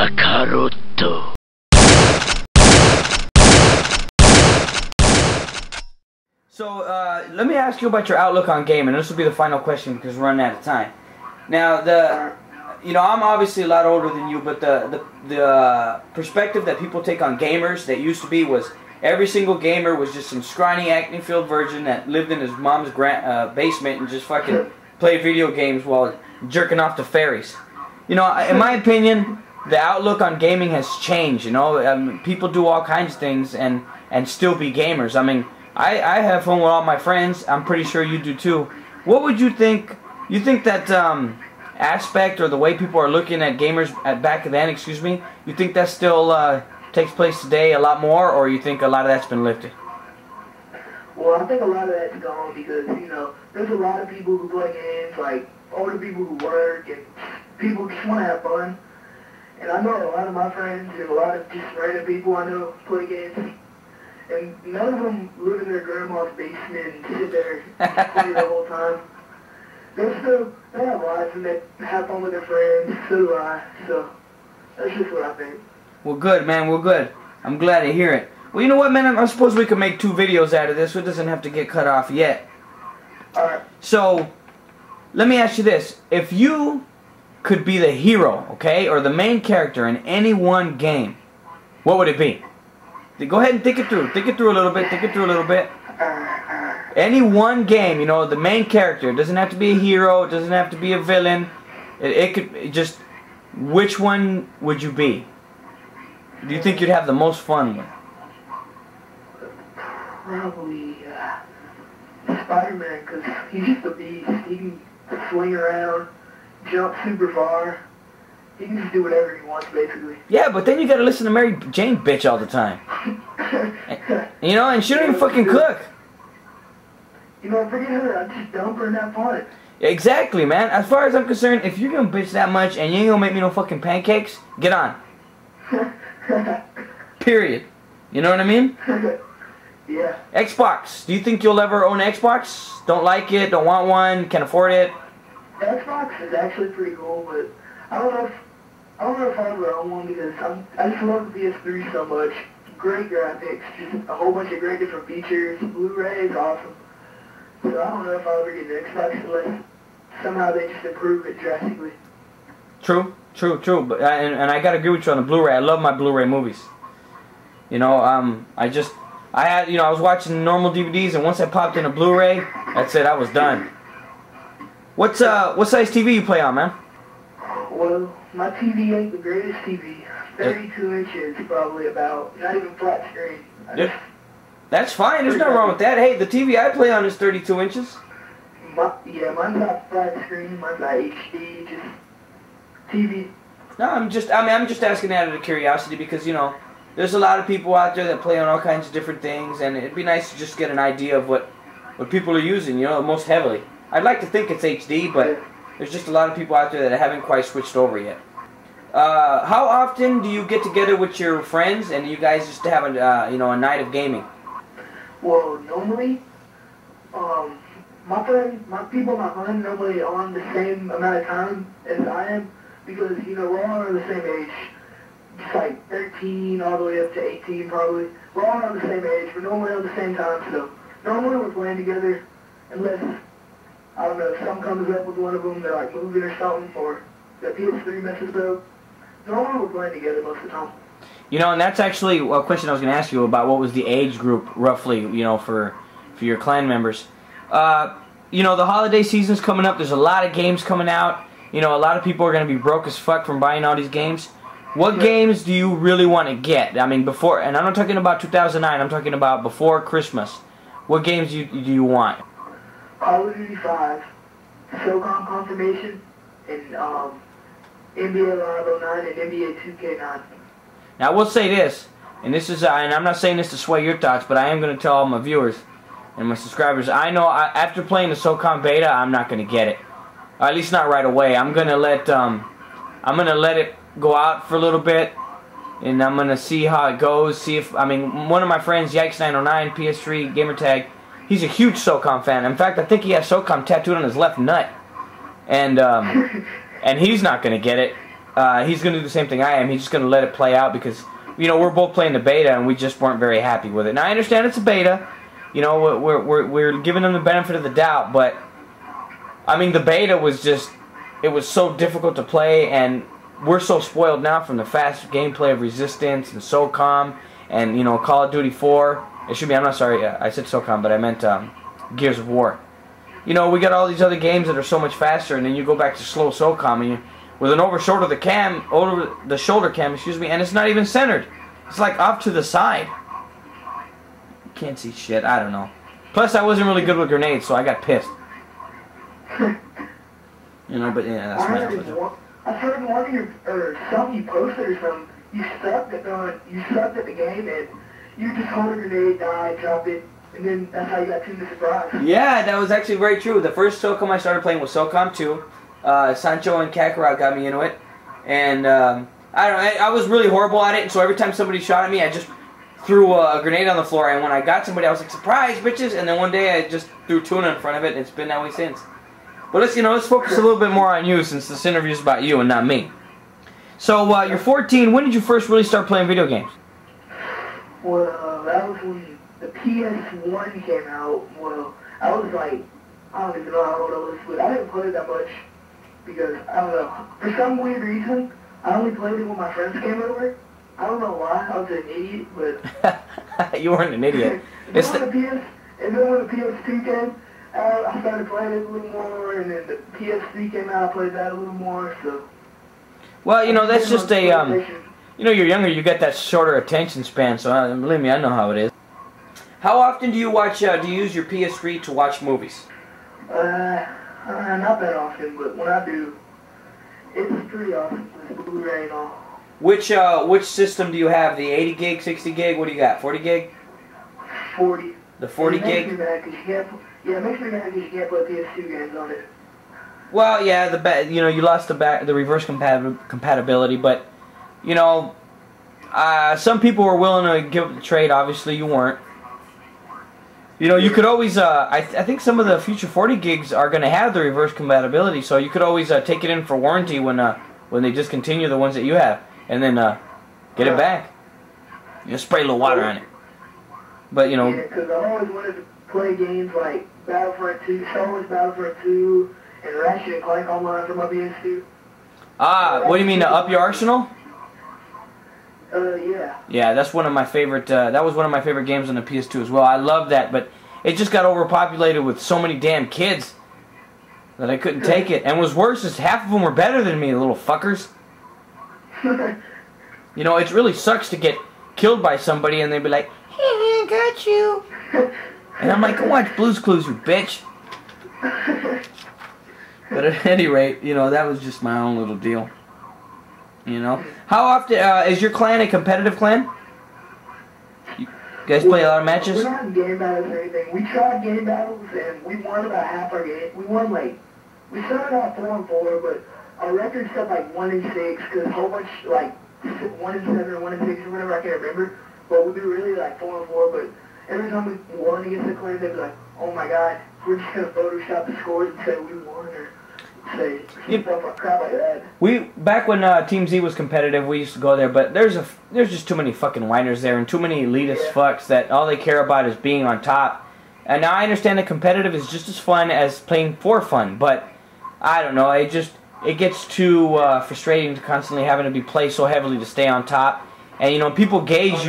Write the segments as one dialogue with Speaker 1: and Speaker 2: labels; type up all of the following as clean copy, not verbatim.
Speaker 1: Kakarotto. So, let me ask you about your outlook on gaming. This will be the final question because we're running out of time. Now, I'm obviously a lot older than you, but the perspective that people take on gamers that used to be was every single gamer was just some scrawny, acne-filled virgin that lived in his mom's basement and just fucking played video games while jerking off to fairies. You know, in my opinion, the outlook on gaming has changed. You know, people do all kinds of things and still be gamers. I mean, I have fun with all my friends. I'm pretty sure you do too. What would you think? You think that aspect or the way people are looking at gamers back then, excuse me, you think that still takes place today a lot more, or you think a lot of that's been lifted?
Speaker 2: Well, I think a lot of that's gone because, you know, there's a lot of people who play games, like older people who work, and people just want to have fun. And I know a lot of my friends and a lot of just random people I know play games. And none of them live in their grandma's basement and sit there and play the whole time. They have lives and they have fun with their friends, so do I. So that's just what I think.
Speaker 1: Well, good, man. Well, good. I'm glad to hear it. Well, you know what, man? I suppose we could make 2 videos out of this, so it doesn't have to get cut off yet.
Speaker 2: Alright.
Speaker 1: So, let me ask you this. If you could be the hero, okay, or the main character in any one game, what would it be? Go ahead and think it through. Think it through a little bit. Think it through a little bit. Any one game, you know, the main character. It doesn't have to be a hero. It doesn't have to be a villain. It could just... Which one would you be? Do you think you'd have the most fun with?
Speaker 2: Probably Spider-Man, because he's just a beast. He can swing around, jump super far. He can just do whatever he wants, basically.
Speaker 1: Yeah, but then you gotta listen to Mary Jane bitch all the time. You know, and she don't even fucking cook.
Speaker 2: You know, forget her. I just dump her and have fun.
Speaker 1: Exactly, man. As far as I'm concerned, if you're gonna bitch that much and you ain't gonna make me no fucking pancakes, get on. Period. You know what I mean?
Speaker 2: Yeah.
Speaker 1: Xbox. Do you think you'll ever own an Xbox? Don't like it, don't want one, can't afford it?
Speaker 2: Xbox is actually pretty cool, but I don't know if I ever own one because I just love the PS3 so much. Great graphics, just a whole bunch of great different features. Blu-ray is awesome. So I don't know if I'll ever get an Xbox unless somehow they just improve it drastically.
Speaker 1: True. But and I gotta agree with you on the Blu-ray. I love my Blu-ray movies. You know, I was watching normal DVDs, and once I popped in a Blu-ray, that's it. I was done. What size TV you play on, man?
Speaker 2: Well, my TV ain't the greatest TV. 32 inches, probably about. Not even flat screen.
Speaker 1: Yeah. That's fine. There's nothing wrong with that. Hey, the TV I play on is 32 inches.
Speaker 2: Yeah, mine's not flat screen. Mine's not HD. Just TV.
Speaker 1: No, I'm just asking out of curiosity because, you know, there's a lot of people out there that play on all kinds of different things, and it'd be nice to just get an idea of what people are using, you know, most heavily. I'd like to think it's HD, but there's just a lot of people out there that haven't quite switched over yet. How often do you get together with your friends and you guys just have a night of gaming?
Speaker 2: Well, normally, my people normally on the same amount of time as I am because, you know, we're all around the same age. It's like 13 all the way up to 18 probably. We're all around the same age. We're normally on the same time, so normally we're playing together unless, I don't know, something comes up with one of them, they're like moving or something, or the PS3 messes up. Normally we're playing together most of the time.
Speaker 1: You know, and that's actually a question I was going to ask you about. What was the age group, roughly, you know, for your clan members? You know, the holiday season's coming up. There's a lot of games coming out. You know, a lot of people are going to be broke as fuck from buying all these games. What games do you really want to get? I mean, before, and I'm not talking about 2009. I'm talking about before Christmas. What games do you want?
Speaker 2: Call of Duty 5, SOCOM Confirmation, and NBA Live 09 and NBA 2K9.
Speaker 1: Now, I will say this, and this is, and I'm not saying this to sway your thoughts, but I am going to tell all my viewers and my subscribers. I know after playing the SOCOM beta, I'm not going to get it, or at least not right away. I'm going to let it go out for a little bit, and I'm going to see how it goes. See if, I mean, one of my friends, Yikes909, PS3 gamer tag, he's a huge SOCOM fan. In fact, I think he has SOCOM tattooed on his left nut, and he's not going to get it. he's going to do the same thing I am. He's just going to let it play out because, you know, we're both playing the beta and we just weren't very happy with it. Now, I understand it's a beta. You know, we're giving them the benefit of the doubt, but, I mean, the beta was just, it was so difficult to play, and we're so spoiled now from the fast gameplay of Resistance and SOCOM and, you know, Call of Duty 4. Excuse me, I'm not sorry, I said SOCOM, but I meant Gears of War. You know, we got all these other games that are so much faster, and then you go back to slow SOCOM, and with an over the shoulder cam, excuse me, and it's not even centered. It's like off to the side. You can't see shit. I don't know. Plus, I wasn't really good with grenades, so I got pissed. You know, but yeah, that's my opinion.
Speaker 2: I heard in one of your something you posted or something. You sucked at the game, and you just hold a grenade, die, drop it. And then that's how you got Team the Surprise.
Speaker 1: Yeah, that was actually very true. The first SOCOM I started playing was SOCOM 2. Sancho and Kakarot got me into it. And, I don't know, I was really horrible at it. And so every time somebody shot at me, I just threw a grenade on the floor. And when I got somebody, I was like, surprise, bitches. And then one day I just threw tuna in front of it, and it's been that way since. But let's focus a little bit more on you, since this interview is about you and not me. So, you're 14. When did you first really start playing video games?
Speaker 2: Well, that was when the PS1 came out. Well, I was like, I don't even know how old I was, but I didn't play it that much because, I don't know, for some weird reason, I only played it when my friends came over. I don't know why, I was an idiot, but...
Speaker 1: You weren't an idiot.
Speaker 2: And then when the PS2 came, I started playing it a little more, and then the PS3 came out, I played that a little more, so...
Speaker 1: Well, you know, that's just a, you know, you're younger, you get that shorter attention span, so believe me, I know how it is. How often do you use your PS3 to watch movies?
Speaker 2: Not that often, but when I do, it's pretty often with Blu-ray and all.
Speaker 1: Which system do you have? The 80 gig, 60 gig, what do you got, 40 gig?
Speaker 2: 40.
Speaker 1: The 40 gig?
Speaker 2: It makes me mad because you can't play PS2 games on it.
Speaker 1: Well, yeah, you know, you lost the reverse compatibility, but, you know, some people were willing to give it the trade. Obviously, you weren't. You know, you could always, I think some of the future 40 gigs are going to have the reverse compatibility, so you could always take it in for warranty when they discontinue the ones that you have, and then get it back. You know, spray a little water on it. But, you know...
Speaker 2: Yeah, because I always wanted to play games like Battlefront 2, Star Wars Battlefront 2, and Ratchet & Clank online for my PS2.
Speaker 1: Ah, what do you mean, up your arsenal?
Speaker 2: Yeah.
Speaker 1: Yeah, that's one of my favorite, that was one of my favorite games on the PS2 as well. I love that, but it just got overpopulated with so many damn kids that I couldn't take it. And what's worse is half of them were better than me, little fuckers. You know, it really sucks to get killed by somebody and they'd be like, hey, I got you. And I'm like, go watch Blue's Clues, you bitch. But at any rate, you know, that was just my own little deal. You know? How often, is your clan a competitive clan? You guys play a lot of matches?
Speaker 2: We're not in game battles or anything. We tried game battles and we won about half our game. We won like, we started out 4-4, but our record said like 1-6, because a whole bunch, like 1-7 or 1-6 or whatever, I can't remember. But we'd be really like 4-4, but every time we won against the clan, they'd be like, oh my god, we're just going to Photoshop the scores and say we won, or say stuff like crap like that.
Speaker 1: Back when Team Z was competitive, we used to go there, but there's just too many fucking whiners there and too many elitist fucks that all they care about is being on top. And now I understand that competitive is just as fun as playing for fun, but I don't know, it gets too frustrating to constantly having to be played so heavily to stay on top. And you know, people gauge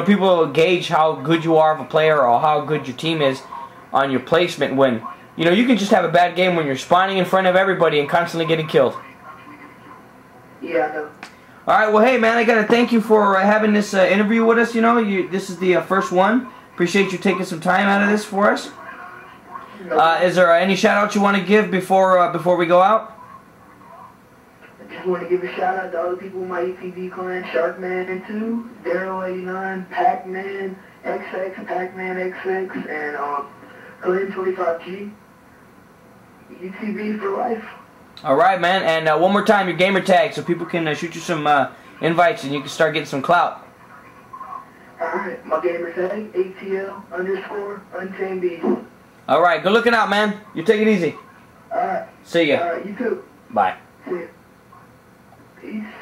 Speaker 1: people gauge how good you are of a player or how good your team is on your placement when, you know, you can just have a bad game when you're spawning in front of everybody and constantly getting killed.
Speaker 2: Yeah, I know.
Speaker 1: Alright, well, hey, man, I gotta thank you for having this interview with us, you know. This is the first one. Appreciate you taking some time out of this for us. Is there any shout-outs you want to give before we go out?
Speaker 2: I just want to give a shout-out to all the people in my ETV clan, Sharkman2, Daryl89, Pac-Man, XX, Pac-Man XX, and Glenn25G. UTV for life.
Speaker 1: Alright, man, and one more time, your gamer tag, so people can shoot you some invites and you can start getting some clout.
Speaker 2: Alright, my gamer tag, ATL_UntameDeeds.
Speaker 1: Alright, good looking out, man. You take it easy.
Speaker 2: Alright.
Speaker 1: See ya.
Speaker 2: Alright, you too.
Speaker 1: Bye.
Speaker 2: See ya. Peace.